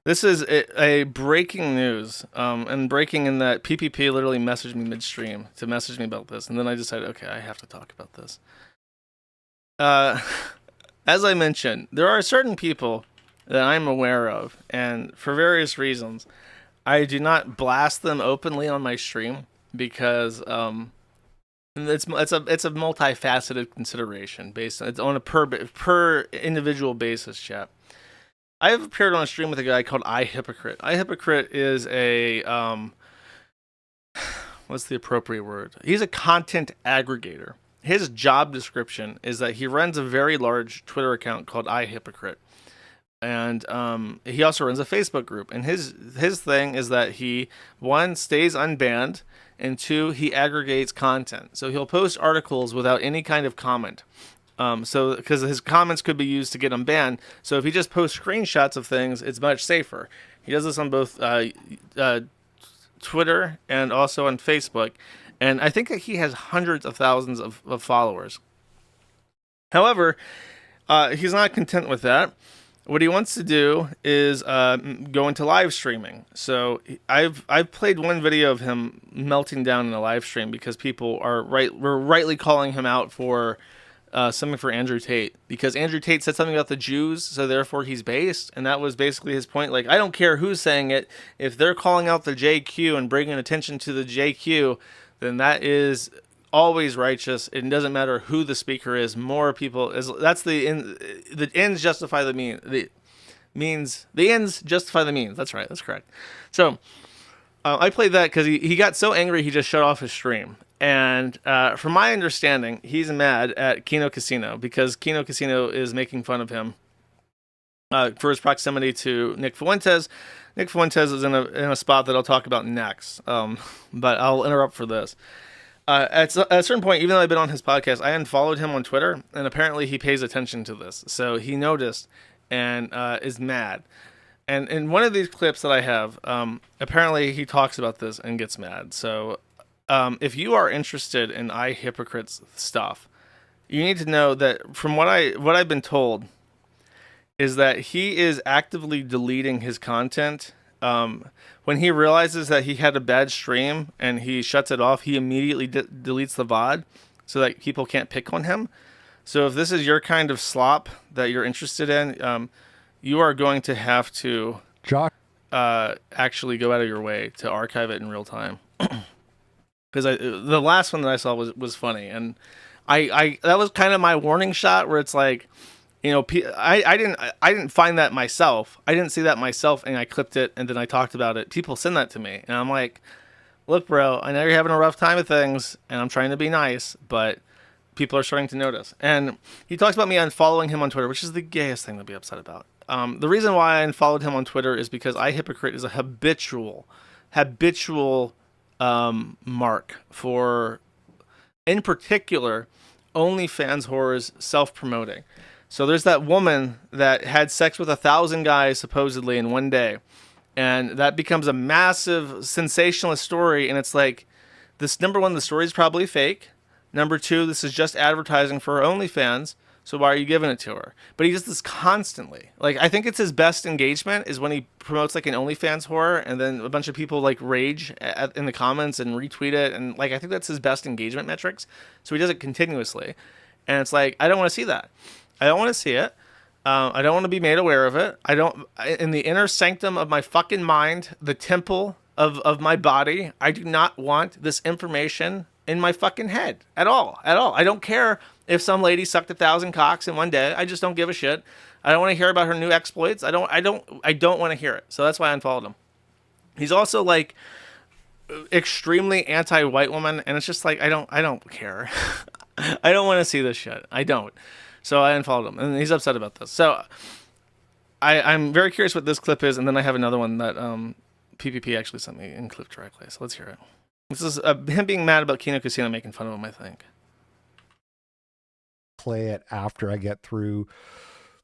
This is a breaking news, and breaking in that PPP literally messaged me midstream to message me about this, and then I decided, okay, I have to talk about this. Uh, as I mentioned, there are certain people that I'm aware of, and for various reasons, I do not blast them openly on my stream because it's a multifaceted consideration based on it's on a per individual basis, chat. I have appeared on a stream with a guy called Hypocrite. Hypocrite is a what's the appropriate word? He's a content aggregator. His job description is that he runs a very large Twitter account called Hypocrite, and he also runs a Facebook group. And his thing is that he, one, stays unbanned, and two, he aggregates content. So he'll post articles without any kind of comment. So because his comments could be used to get him banned. So if he just posts screenshots of things, it's much safer. He does this on both Twitter and also on Facebook, and I think that he has hundreds of thousands of followers. However, he's not content with that. What he wants to do is go into live streaming. So I've played one video of him melting down in a live stream because people were rightly calling him out for something for Andrew Tate, because Andrew Tate said something about the Jews, so therefore he's based, and that was basically his point. Like, I don't care who's saying it. If they're calling out the JQ and bringing attention to the JQ, then that is always righteous. It doesn't matter who the speaker is. More people is that's the ends justify the means. The ends justify the means. That's right. That's correct. So I played that because he got so angry he just shut off his stream. And from my understanding, he's mad at Kino Casino because Kino Casino is making fun of him for his proximity to Nick Fuentes. Nick Fuentes is in a spot that I'll talk about next, but I'll interrupt for this. At a certain point, even though I've been on his podcast, I unfollowed him on Twitter, and apparently he pays attention to this. So he noticed and is mad. And in one of these clips that I have, apparently he talks about this and gets mad. So if you are interested in Hypocrite's stuff, you need to know that from what I've been told is that he is actively deleting his content. When he realizes that he had a bad stream and he shuts it off, he immediately deletes the VOD so that people can't pick on him. So if this is your kind of slop that you're interested in, you are going to have to actually go out of your way to archive it in real time. Because the last one that I saw was funny, and I that was kind of my warning shot where it's like, you know, I didn't find that myself. I didn't see that myself, and I clipped it and then I talked about it. People send that to me, and I'm like, look, bro, I know you're having a rough time with things, and I'm trying to be nice, but people are starting to notice. And he talks about me unfollowing him on Twitter, which is the gayest thing to be upset about. The reason why I unfollowed him on Twitter is because Hypocrite is a habitual mark for, in particular, OnlyFans whores self-promoting. So there's that woman that had sex with 1,000 guys supposedly in one day, and that becomes a massive sensationalist story. And it's like, this, number one, the story is probably fake. Number two, this is just advertising for her OnlyFans. So why are you giving it to her? But he does this constantly. Like, I think it's his best engagement is when he promotes like an OnlyFans whore, and then a bunch of people like rage in the comments and retweet it, and like I think that's his best engagement metrics. So he does it continuously, and it's like, I don't want to see that. I don't want to see it. I don't want to be made aware of it. I don't, in the inner sanctum of my fucking mind, the temple of my body, I do not want this information in my fucking head at all. I don't care if some lady sucked 1,000 cocks in one day. I just don't give a shit. I don't want to hear about her new exploits. I don't want to hear it. So that's why I unfollowed him. He's also like extremely anti-white woman, and it's just like, I don't care. I don't want to see this shit. I don't. So I unfollowed him, and he's upset about this. So I'm very curious what this clip is, and then I have another one that PPP actually sent me in clip directly. So let's hear it. This is him being mad about Kino Casino making fun of him, I think. Play it after I get through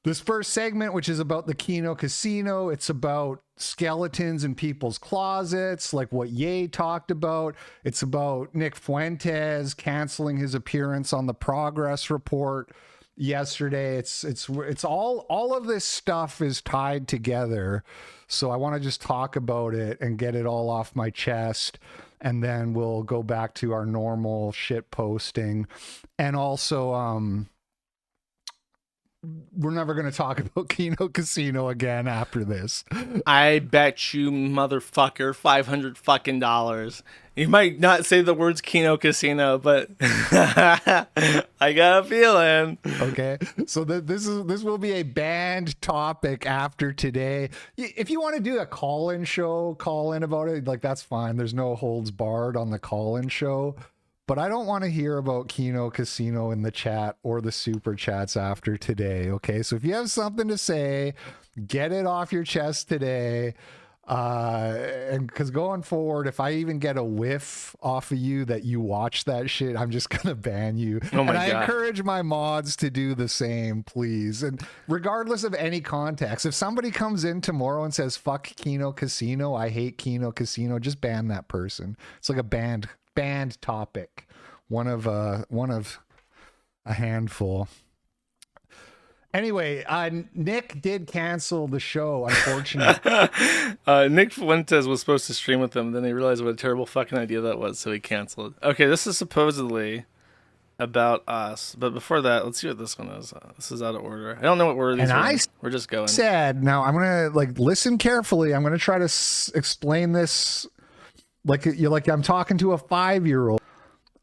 this first segment, which is about the Kino Casino. It's about skeletons in people's closets, like what Ye talked about. It's about Nick Fuentes canceling his appearance on the Progress Report. yesterday. It's all of this stuff is tied together. So I want to just talk about it and get it all off my chest, and then we'll go back to our normal shit posting. And also we're never going to talk about Kino Casino again after this. I bet you, motherfucker, $500 You might not say the words Kino Casino, but I got a feeling. Okay, so this will be a banned topic after today. If you want to do a call-in show, call in about it. Like, that's fine. There's no holds barred on the call-in show. But I don't want to hear about Kino Casino in the chat or the super chats after today. Okay, so if you have something to say, get it off your chest today. And because going forward, if I even get a whiff off of you that you watch that shit, I'm just gonna ban you. Oh my and I God. encourage my mods to do the same, please. And regardless of any context, if somebody comes in tomorrow and says "fuck Kino Casino," I hate Kino Casino, just ban that person. It's like a banned topic, one of a handful. Anyway, Nick did cancel the show, unfortunately. Nick Fuentes was supposed to stream with them, then he realized what a terrible fucking idea that was, so he canceled. Okay, this is supposedly about us, but before that, let's see what this one is. This is out of order. I don't know what order these are in. We're just going. Said, now I'm gonna listen carefully. I'm gonna try to explain this like I'm talking to a 5-year-old.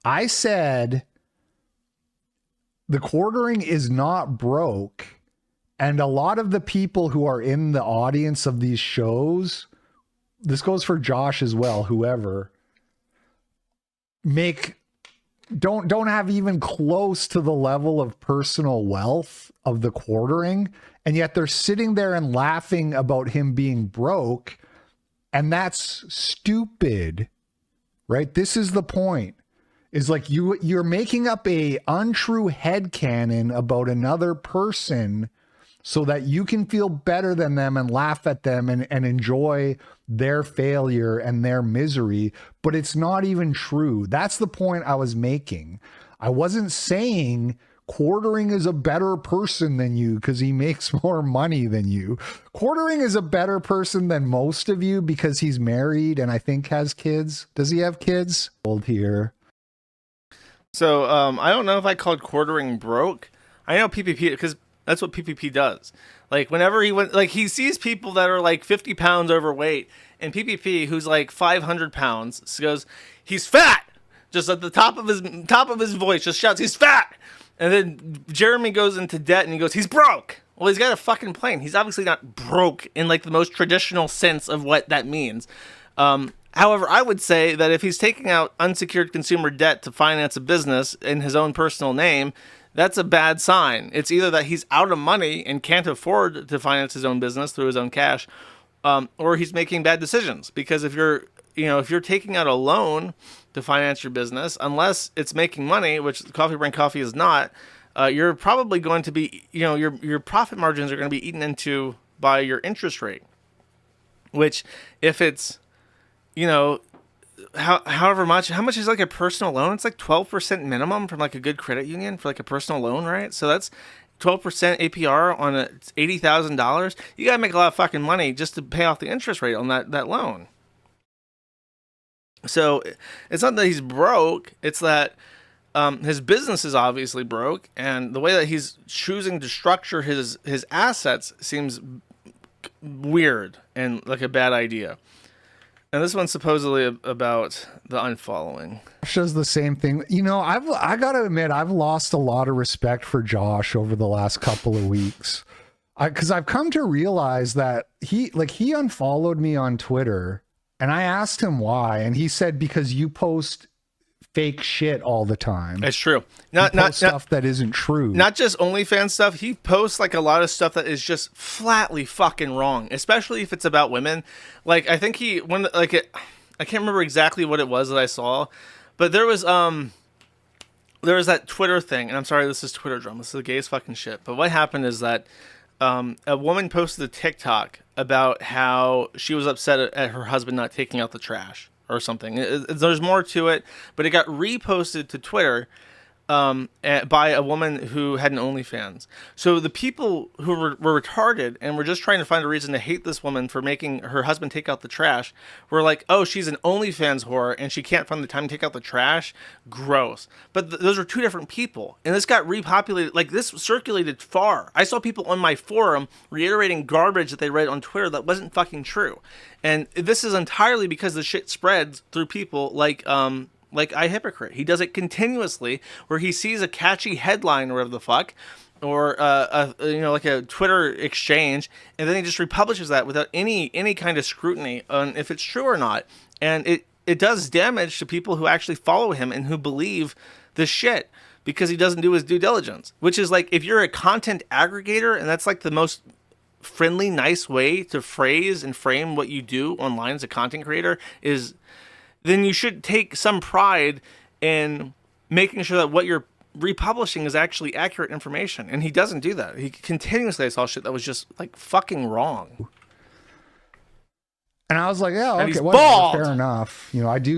I said the quartering is not broke, and a lot of the people who are in the audience of these shows, this goes for Josh as well, whoever, don't have even close to the level of personal wealth of the quartering, and yet they're sitting there and laughing about him being broke, and that's stupid, right? This is the point. Is like you're making up a untrue headcanon about another person so that you can feel better than them and laugh at them and enjoy their failure and their misery, but it's not even true. That's the point I was making. I wasn't saying quartering is a better person than you because he makes more money than you. Quartering is a better person than most of you because he's married and I think has kids. Does he have kids? Old here. So I don't know if I called quartering broke. I know PPP because that's what PPP does. Like whenever he sees people that are like 50 pounds overweight, and PPP, who's like 500 pounds, goes, "He's fat!" Just at the top of his voice, just shouts, "He's fat!" And then Jeremy goes into debt and he goes, "He's broke." Well, he's got a fucking plane. He's obviously not broke in like the most traditional sense of what that means. However, I would say that if he's taking out unsecured consumer debt to finance a business in his own personal name, that's a bad sign. It's either that he's out of money and can't afford to finance his own business through his own cash, or he's making bad decisions. Because if you're taking out a loan to finance your business, unless it's making money, which Coffee Brand Coffee is not, you're probably going to be, your profit margins are going to be eaten into by your interest rate. Which, if it's how much is like a personal loan? It's like 12% minimum from like a good credit union for like a personal loan, right? So that's 12% APR on $80,000. You gotta make a lot of fucking money just to pay off the interest rate on that loan. So it's not that he's broke; it's that his business is obviously broke, and the way that he's choosing to structure his assets seems weird and like a bad idea. And this one's supposedly about the unfollowing. Josh does the same thing. I got to admit, I've lost a lot of respect for Josh over the last couple of weeks. Because I've come to realize that he unfollowed me on Twitter, and I asked him why, and he said because you post fake shit all the time. It's true. Not stuff that isn't true. Not just OnlyFans stuff. He posts like a lot of stuff that is just flatly fucking wrong, especially if it's about women. Like I think I can't remember exactly what it was that I saw, but there was that Twitter thing, and I'm sorry, this is Twitter drama. This is the gayest fucking shit. But what happened is that a woman posted a TikTok about how she was upset at her husband not taking out the trash or something. There's more to it, but it got reposted to Twitter, by a woman who had an OnlyFans. So the people who were retarded and were just trying to find a reason to hate this woman for making her husband take out the trash were like, oh, she's an OnlyFans whore and she can't find the time to take out the trash. Gross. But those are two different people. And this got repopulated. Like, this circulated far. I saw people on my forum reiterating garbage that they read on Twitter that wasn't fucking true. And this is entirely because the shit spreads through people like Hypocrite. He does it continuously, where he sees a catchy headline or whatever the fuck, or like a Twitter exchange, and then he just republishes that without any kind of scrutiny on if it's true or not. And it does damage to people who actually follow him and who believe this shit, because he doesn't do his due diligence. Which is like, if you're a content aggregator, and that's like the most friendly, nice way to phrase and frame what you do online as a content creator, is then you should take some pride in making sure that what you're republishing is actually accurate information. And he doesn't do that. He continuously saw shit that was just like fucking wrong. And I was like, yeah, okay, fair enough.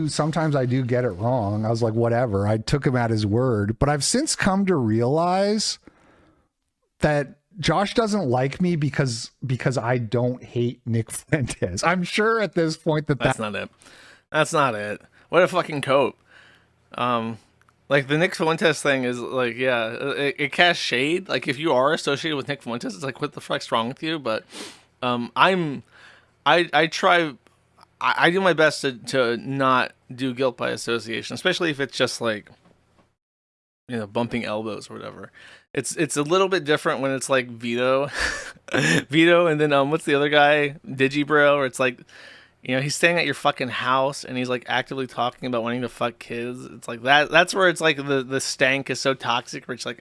Sometimes I do get it wrong. I was like, whatever. I took him at his word. But I've since come to realize that Josh doesn't like me because I don't hate Nick Fuentes. I'm sure at this point that's not it. That's not it. What a fucking cope. Like, the Nick Fuentes thing is like, yeah, it casts shade. Like, if you are associated with Nick Fuentes, it's like, what the fuck's wrong with you? But I do my best to not do guilt by association, especially if it's just like, bumping elbows or whatever. It's a little bit different when it's like Vito, and then what's the other guy, Digibro, where it's like, he's staying at your fucking house and he's like actively talking about wanting to fuck kids. It's like that. That's where it's like the stank is so toxic. Where it's like,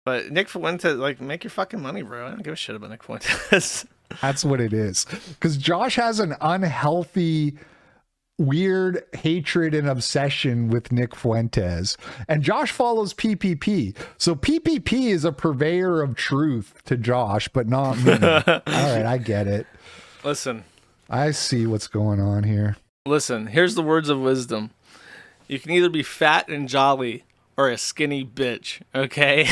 but Nick Fuentes, like, make your fucking money, bro. I don't give a shit about Nick Fuentes. That's what it is. Because Josh has an unhealthy, weird hatred and obsession with Nick Fuentes, and Josh follows PPP. So PPP is a purveyor of truth to Josh, but not me. All right, I get it. Listen. I see what's going on here. Listen, here's the words of wisdom. You can either be fat and jolly or a skinny bitch, okay?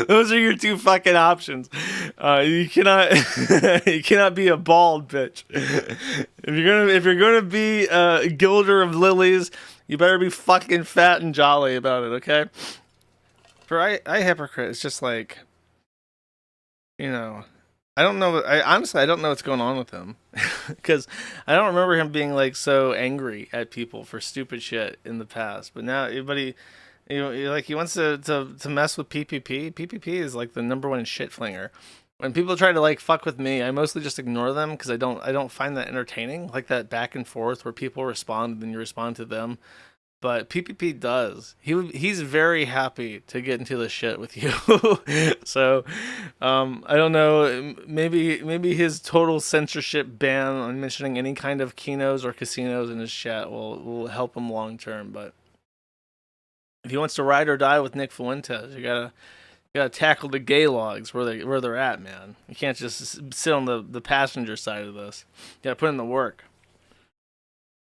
Those are your two fucking options. You cannot be a bald bitch. If you're gonna be a gilder of lilies, you better be fucking fat and jolly about it, okay? For I Hypocrite, it's just like, I don't know. Honestly, I don't know what's going on with him, because I don't remember him being like so angry at people for stupid shit in the past. But now everybody, like, he wants to mess with PPP. PPP is like the number one shit flinger. When people try to like fuck with me, I mostly just ignore them because I don't find that entertaining. Like that back and forth where people respond and then you respond to them. But PPP does. He's very happy to get into the shit with you. So, I don't know. Maybe his total censorship ban on mentioning any kind of kinos or casinos in his chat will help him long term. But if he wants to ride or die with Nick Fuentes, you gotta tackle the gay logs where they're at, man. You can't just sit on the passenger side of this. You gotta put in the work.